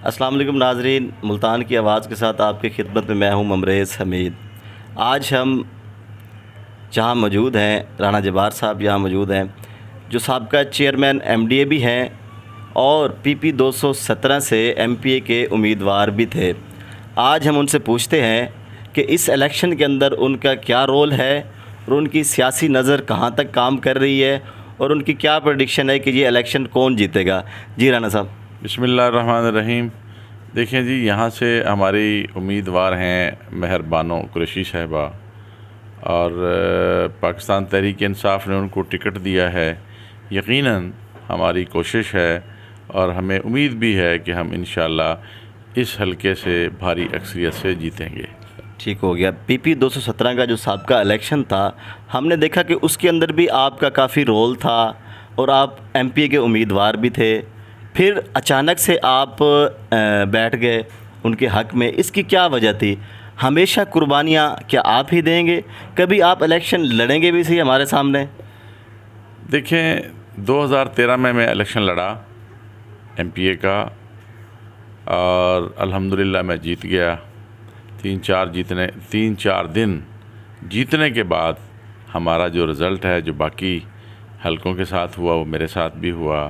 السلام علیکم ناظرین، ملتان کی آواز کے ساتھ آپ کی خدمت میں ہوں ممریز حمید۔ آج ہم جہاں موجود ہیں، رانا جبار صاحب یہاں موجود ہیں، جو سابقہ چیئرمین ایم ڈی اے بھی ہیں اور پی پی 217 سے ایم پی اے کے امیدوار بھی تھے۔ آج ہم ان سے پوچھتے ہیں کہ اس الیکشن کے اندر ان کا کیا رول ہے اور ان کی سیاسی نظر کہاں تک کام کر رہی ہے اور ان کی کیا پریڈکشن ہے کہ یہ الیکشن کون جیتے گا۔ جی رانا صاحب۔ بسم اللہ الرحمن الرحیم۔ دیکھیں جی، یہاں سے ہماری امیدوار ہیں مہر بانو قریشی صاحبہ، اور پاکستان تحریک انصاف نے ان کو ٹکٹ دیا ہے۔ یقیناً ہماری کوشش ہے اور ہمیں امید بھی ہے کہ ہم انشاءاللہ اس حلقے سے بھاری اکثریت سے جیتیں گے۔ ٹھیک ہو گیا۔ پی پی 217 کا جو سابقہ الیکشن تھا، ہم نے دیکھا کہ اس کے اندر بھی آپ کا کافی رول تھا اور آپ ایم پی اے کے امیدوار بھی تھے، پھر اچانک سے آپ بیٹھ گئے ان کے حق میں۔ اس کی کیا وجہ تھی؟ ہمیشہ قربانیاں کیا آپ ہی دیں گے؟ کبھی آپ الیکشن لڑیں گے بھی صحیح ہمارے سامنے؟ دیکھیں، 2013 میں الیکشن لڑا ایم پی اے کا، اور الحمدللہ میں جیت گیا۔ تین چار دن جیتنے کے بعد ہمارا جو رزلٹ ہے، جو باقی حلقوں کے ساتھ ہوا، وہ میرے ساتھ بھی ہوا۔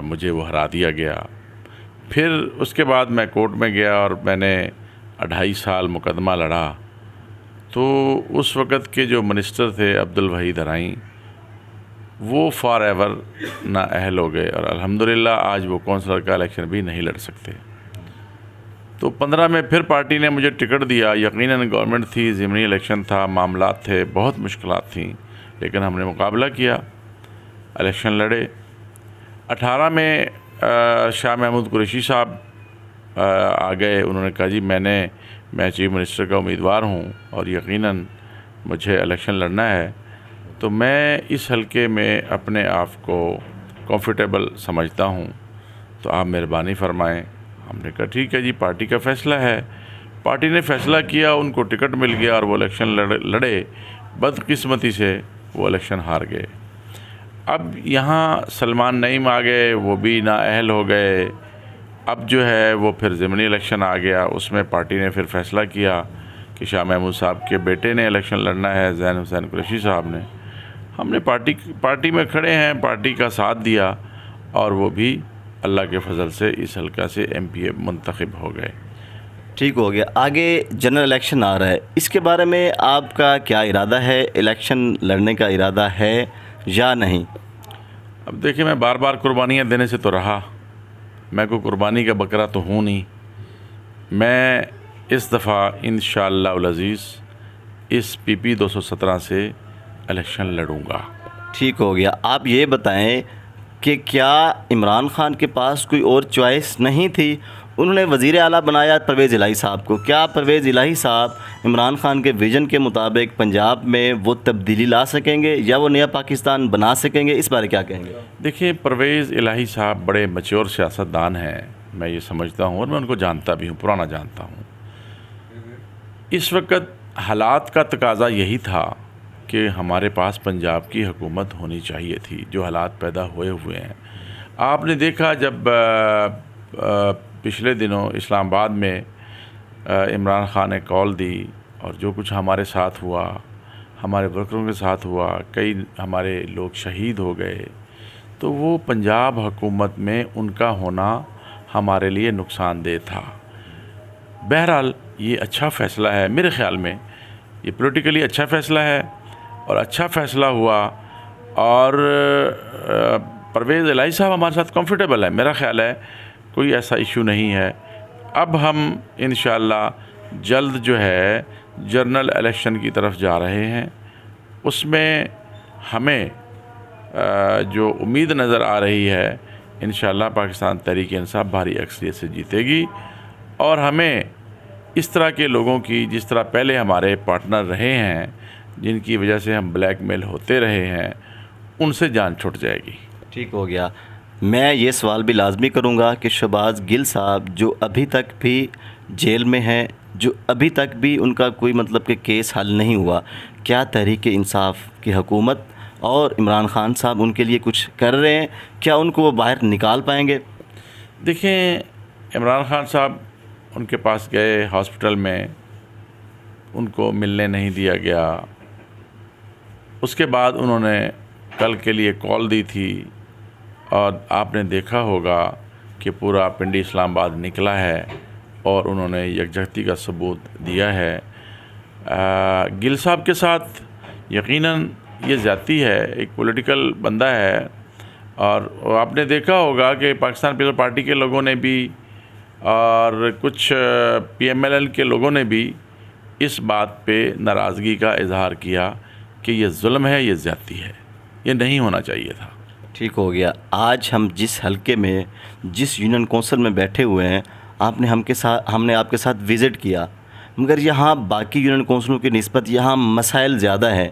مجھے وہ ہرا دیا گیا۔ پھر اس کے بعد میں کورٹ میں گیا اور میں نے 2.5 سال مقدمہ لڑا۔ تو اس وقت کے جو منسٹر تھے عبدالوحید ارائیں، وہ فار ایور نااہل ہو گئے، اور الحمدللہ آج وہ کونسلر کا الیکشن بھی نہیں لڑ سکتے۔ تو 15 میں پھر پارٹی نے مجھے ٹکٹ دیا۔ یقیناً گورنمنٹ تھی، ضمنی الیکشن تھا، معاملات تھے، بہت مشکلات تھیں، لیکن ہم نے مقابلہ کیا، الیکشن لڑے۔ 18 میں شاہ محمود قریشی صاحب آ گئے۔ انہوں نے کہا جی میں چیف منسٹر کا امیدوار ہوں اور یقیناً مجھے الیکشن لڑنا ہے، تو میں اس حلقے میں اپنے آپ کو کمفرٹیبل سمجھتا ہوں، تو آپ مہربانی فرمائیں۔ ہم نے کہا ٹھیک ہے جی، پارٹی کا فیصلہ ہے۔ پارٹی نے فیصلہ کیا، ان کو ٹکٹ مل گیا اور وہ الیکشن لڑے۔ بدقسمتی سے وہ الیکشن ہار گئے۔ اب یہاں سلمان نعیم آ گئے، وہ بھی نااہل ہو گئے۔ اب جو ہے وہ پھر ضمنی الیکشن آ گیا، اس میں پارٹی نے پھر فیصلہ کیا کہ شاہ محمود صاحب کے بیٹے نے الیکشن لڑنا ہے، زین حسین قریشی صاحب نے۔ ہم نے پارٹی میں کھڑے ہیں، پارٹی کا ساتھ دیا، اور وہ بھی اللہ کے فضل سے اس حلقہ سے ایم پی اے منتخب ہو گئے۔ ٹھیک ہو گیا۔ آگے جنرل الیکشن آ رہا ہے، اس کے بارے میں آپ کا کیا ارادہ ہے؟ الیکشن لڑنے کا ارادہ ہے یا نہیں؟ اب دیکھیں، میں بار بار قربانیاں دینے سے تو رہا، میں کوئی قربانی کا بکرا تو ہوں نہیں۔ میں اس دفعہ انشاءاللہ العزیز اس پی پی 217 سے الیکشن لڑوں گا۔ ٹھیک ہو گیا۔ آپ یہ بتائیں کہ کیا عمران خان کے پاس کوئی اور چوائس نہیں تھی؟ انہوں نے وزیر اعلیٰ بنایا پرویز الہی صاحب کو۔ کیا پرویز الہی صاحب عمران خان کے ویژن کے مطابق پنجاب میں وہ تبدیلی لا سکیں گے یا وہ نیا پاکستان بنا سکیں گے؟ اس بارے کیا کہیں گے؟ دیکھیں، پرویز الہی صاحب بڑے میچور سیاستدان ہیں، میں یہ سمجھتا ہوں، اور میں ان کو جانتا بھی ہوں، پرانا جانتا ہوں۔ اس وقت حالات کا تقاضا یہی تھا کہ ہمارے پاس پنجاب کی حکومت ہونی چاہیے تھی، جو حالات پیدا ہوئے ہیں۔ آپ نے دیکھا جب پچھلے دنوں اسلام آباد میں عمران خان نے کال دی، اور جو کچھ ہمارے ساتھ ہوا، ہمارے ورکروں کے ساتھ ہوا، کئی ہمارے لوگ شہید ہو گئے، تو وہ پنجاب حکومت میں ان کا ہونا ہمارے لیے نقصان دہ تھا۔ بہرحال یہ اچھا فیصلہ ہے، میرے خیال میں یہ پولیٹیکلی اچھا فیصلہ ہے، اور اچھا فیصلہ ہوا، اور پرویز الہی صاحب ہمارے ساتھ کمفرٹیبل ہے، میرا خیال ہے کوئی ایسا ایشو نہیں ہے۔ اب ہم انشاءاللہ جلد جو ہے جنرل الیکشن کی طرف جا رہے ہیں۔ اس میں ہمیں جو امید نظر آ رہی ہے، انشاءاللہ پاکستان تحریک انصاف بھاری اکثریت سے جیتے گی، اور ہمیں اس طرح کے لوگوں کی، جس طرح پہلے ہمارے پارٹنر رہے ہیں، جن کی وجہ سے ہم بلیک میل ہوتے رہے ہیں، ان سے جان چھوٹ جائے گی۔ ٹھیک ہو گیا۔ میں یہ سوال بھی لازمی کروں گا کہ شہباز گل صاحب جو ابھی تک بھی جیل میں ہیں، جو ابھی تک بھی ان کا کوئی مطلب کہ کیس حل نہیں ہوا، کیا تحریک انصاف کی حکومت اور عمران خان صاحب ان کے لیے کچھ کر رہے ہیں؟ کیا ان کو وہ باہر نکال پائیں گے؟ دیکھیں، عمران خان صاحب ان کے پاس گئے ہاسپٹل میں، ان کو ملنے نہیں دیا گیا. اس کے بعد انہوں نے کل کے لیے کال دی تھی اور آپ نے دیکھا ہوگا کہ پورا پنڈی اسلام آباد نکلا ہے اور انہوں نے یکجہتی کا ثبوت دیا ہے. گل صاحب کے ساتھ یقیناً یہ زیادتی ہے، ایک پولیٹیکل بندہ ہے، اور آپ نے دیکھا ہوگا کہ پاکستان پیپلز پارٹی کے لوگوں نے بھی اور کچھ پی ایم ایل این کے لوگوں نے بھی اس بات پہ ناراضگی کا اظہار کیا کہ یہ ظلم ہے، یہ زیادتی ہے، یہ نہیں ہونا چاہیے تھا. ٹھیک ہو گیا. آج ہم جس حلقے میں، جس یونین کونسل میں بیٹھے ہوئے ہیں، ہم نے آپ کے ساتھ وزٹ کیا، مگر یہاں باقی یونین کونسلوں کی نسبت یہاں مسائل زیادہ ہیں.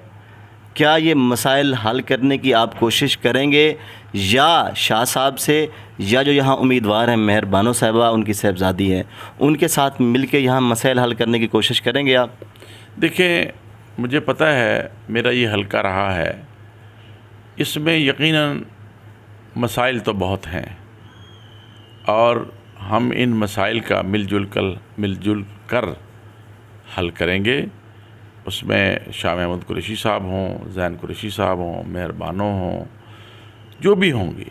کیا یہ مسائل حل کرنے کی آپ کوشش کریں گے، یا شاہ صاحب سے، یا جو یہاں امیدوار ہیں مہر بانو صاحبہ، ان کی صاحبزادی ہیں، ان کے ساتھ مل کے یہاں مسائل حل کرنے کی کوشش کریں گے آپ؟ دیکھیں، مجھے پتہ ہے میرا یہ حلقہ رہا ہے، اس میں یقیناً مسائل تو بہت ہیں، اور ہم ان مسائل کا مل جل کر حل کریں گے. اس میں شاہ محمود قریشی صاحب ہوں، زین قریشی صاحب ہوں، مہر بانو ہوں، جو بھی ہوں گے.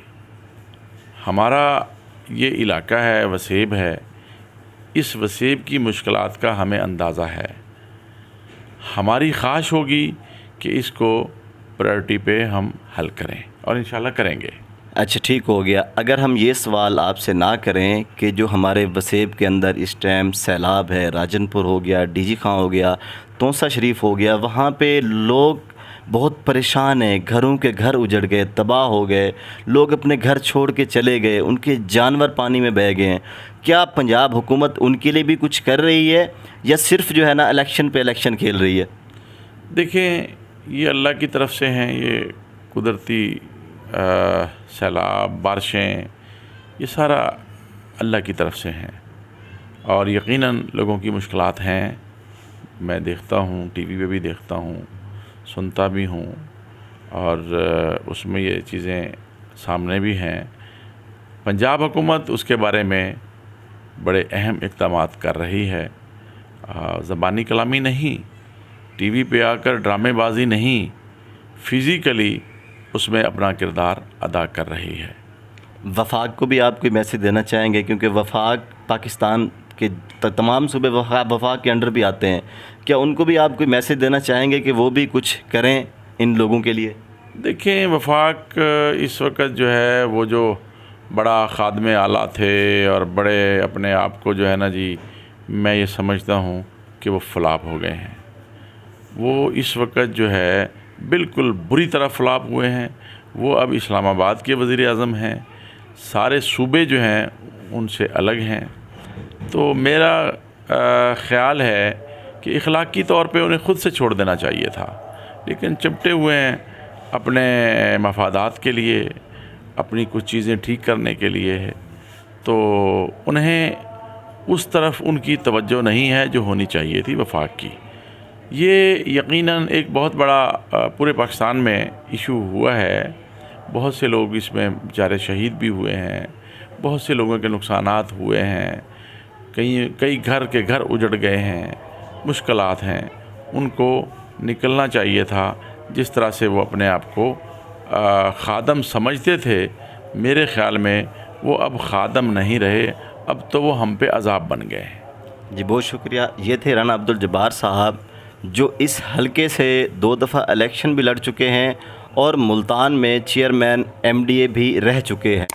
ہمارا یہ علاقہ ہے، وسیب ہے، اس وسیب کی مشکلات کا ہمیں اندازہ ہے. ہماری خواہش ہوگی کہ اس کو پرائرٹی پہ ہم حل کریں، اور انشاءاللہ کریں گے. اچھا، ٹھیک ہو گیا. اگر ہم یہ سوال آپ سے نہ کریں کہ جو ہمارے وسیب کے اندر اس ٹائم سیلاب ہے، راجن پور ہو گیا، ڈی جی خان ہو گیا، تونسا شریف ہو گیا، وہاں پہ لوگ بہت پریشان ہیں، گھروں کے گھر اجڑ گئے، تباہ ہو گئے، لوگ اپنے گھر چھوڑ کے چلے گئے، ان کے جانور پانی میں بہہ گئے ہیں. کیا پنجاب حکومت ان کے لیے بھی کچھ کر رہی ہے، یا صرف جو ہے نا الیکشن پہ الیکشن کھیل رہی ہے؟ دیکھیں، یہ اللہ کی طرف سے ہیں، یہ قدرتی سیلاب، بارشیں، یہ سارا اللہ کی طرف سے ہیں، اور یقیناً لوگوں کی مشکلات ہیں. میں دیکھتا ہوں، ٹی وی پہ بھی دیکھتا ہوں، سنتا بھی ہوں، اور اس میں یہ چیزیں سامنے بھی ہیں. پنجاب حکومت اس کے بارے میں بڑے اہم اقدامات کر رہی ہے. زبانی کلامی نہیں، ٹی وی پہ آ کر ڈرامے بازی نہیں، فزیکلی اس میں اپنا کردار ادا کر رہی ہے. وفاق کو بھی آپ کوئی میسیج دینا چاہیں گے، کیونکہ وفاق پاکستان کے تمام صوبے وفاق کے انڈر بھی آتے ہیں، کیا ان کو بھی آپ کوئی میسیج دینا چاہیں گے کہ وہ بھی کچھ کریں ان لوگوں کے لیے؟ دیکھیں، وفاق اس وقت جو ہے، وہ جو بڑا خادم اعلیٰ تھے اور بڑے اپنے آپ کو جو ہے نا جی، میں یہ سمجھتا ہوں کہ وہ فلاپ ہو گئے ہیں. وہ اس وقت جو ہے بالکل بری طرح فلاپ ہوئے ہیں. وہ اب اسلام آباد کے وزیر اعظم ہیں، سارے صوبے جو ہیں ان سے الگ ہیں. تو میرا خیال ہے کہ اخلاقی طور پہ انہیں خود سے چھوڑ دینا چاہیے تھا، لیکن چمٹے ہوئے ہیں اپنے مفادات کے لیے، اپنی کچھ چیزیں ٹھیک کرنے کے لیے، تو انہیں اس طرف ان کی توجہ نہیں ہے جو ہونی چاہیے تھی وفاق کی. یہ یقیناً ایک بہت بڑا پورے پاکستان میں ایشو ہوا ہے. بہت سے لوگ اس میں بیچارے شہید بھی ہوئے ہیں، بہت سے لوگوں کے نقصانات ہوئے ہیں، کئی گھر کے گھر اجڑ گئے ہیں، مشکلات ہیں. ان کو نکلنا چاہیے تھا. جس طرح سے وہ اپنے آپ کو خادم سمجھتے تھے، میرے خیال میں وہ اب خادم نہیں رہے، اب تو وہ ہم پہ عذاب بن گئے ہیں. جی بہت شکریہ. یہ تھے رانا عبدالجبار صاحب، جو اس حلقے سے 2 دفعہ الیکشن بھی لڑ چکے ہیں اور ملتان میں چیئرمین MDA بھی رہ چکے ہیں.